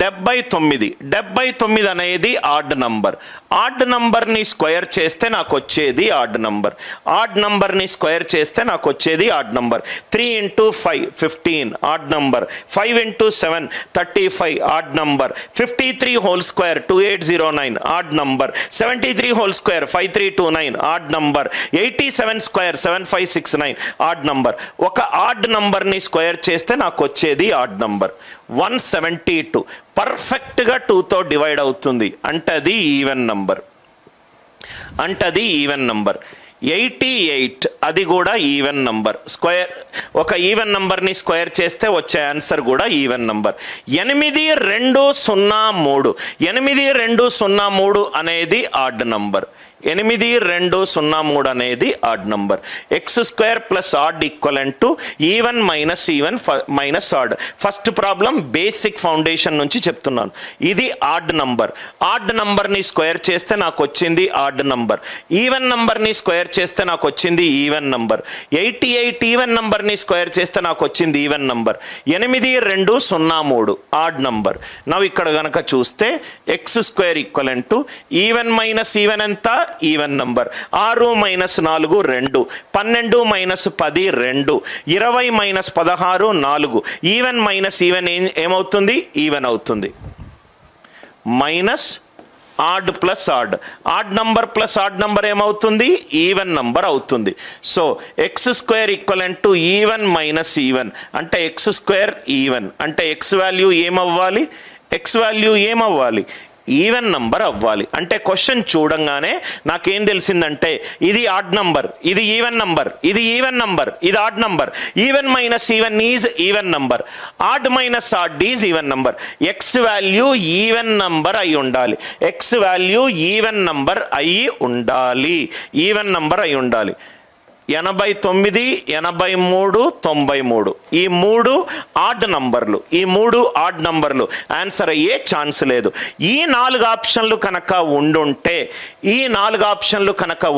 79 అనేది odd number. Add నంబర్ని square చేస్తే నాకు వచ్చేది ఆడ్ నంబర్. ఆడ్ నంబర్ని స్క్వేర్ చేస్తే నాకు వచ్చేది odd number. 3 × 5 15 odd number. 5 × 7 35 odd number. 53 whole square 2809 odd number. 73 whole square 5329 odd number. 87 square 7569 odd number. ఒక ఆడ్ నంబర్ని స్క్వేర్ చేస్తే నాకు వచ్చేది ఆడ్ నంబర్. 172 పర్ఫెక్ట్గా 2తో డివైడ్ అవుతుంది అంటే అది ఈవెన్ నంబర్. 88 అది కూడా ఈవెన్ నంబర్. స్క్వేర్ ఒక ఈవెన్ నంబర్ని స్క్వేర్ చేస్తే వచ్చే ఆన్సర్ కూడా ఈవెన్ నంబర్. 8203 అనేది ఆడ్ నంబర్. 8203 అనేది odd number. X square plus odd equal to even minus odd. First problem basic foundation నుంచి చెప్తున్నాను. ఇది ఆడ్ నంబర్. ఆడ్ నంబర్ని స్క్వేర్ చేస్తే నాకు వచ్చింది ఆడ్ నంబర్. ఈవెన్ నంబర్ని స్క్వేర్ చేస్తే నాకు వచ్చింది ఈవెన్ నంబర్. 88 ఈవెన్ నంబర్ని స్క్వేర్ చేస్తే నాకు వచ్చింది ఈవెన్ నంబర్. 8203 odd number. నవ్వు ఇక్కడ కనుక చూస్తే X square equal to even minus even ఎంత? Even number. 6 - 4 2, 12 - 10 2, 20 - 16 4. Even minus even ఏమవుతుంది? ఈవెన్ అవుతుంది. Minus odd plus odd. Odd number plus odd number ఏమవుతుంది? ఈవెన్ నంబర్ అవుతుంది. So X square equal to even minus even అంటే X square even అంటే X value ఏమవ్వాలి? Even number అవ్వాలి. అంటే question చూడంగానే నాకేం తెలిసిందంటే ఇది ఆడ్ నంబర్, ఇది ఈవెన్ నంబర్, ఇది ఈవెన్ నంబర్, ఇది odd number. Even minus even is even number. Odd minus odd is even number. X value even number అయి ఉండాలి. ఈవెన్ నంబర్ అయి ఉండాలి. 89, 83, 93 ఈ 3 ఆడ్ నంబర్లు ఆన్సర్ అయ్యే ఛాన్స్ లేదు. ఈ 4 ఆప్షన్లు కనుక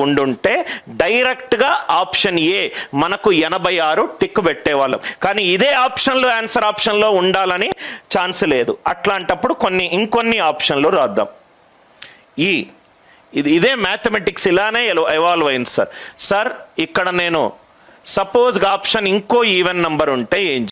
ఉండుంటే డైరెక్ట్గా ఆప్షన్ ఏ మనకు 86 టిక్ పెట్టేవాళ్ళం. కానీ ఇదే ఆప్షన్లో ఉండాలని ఛాన్స్ లేదు. అట్లాంటప్పుడు ఇంకొన్ని ఆప్షన్లు రాద్దాం. ఇదే మ్యాథమెటిక్స్ ఇలానే ఎవాల్వ్ అయింది సార్. ఇక్కడ నేను సపోజ్ ఆప్షన్ ఇంకో ఈవెన్ నంబర్ ఉంటే ఏం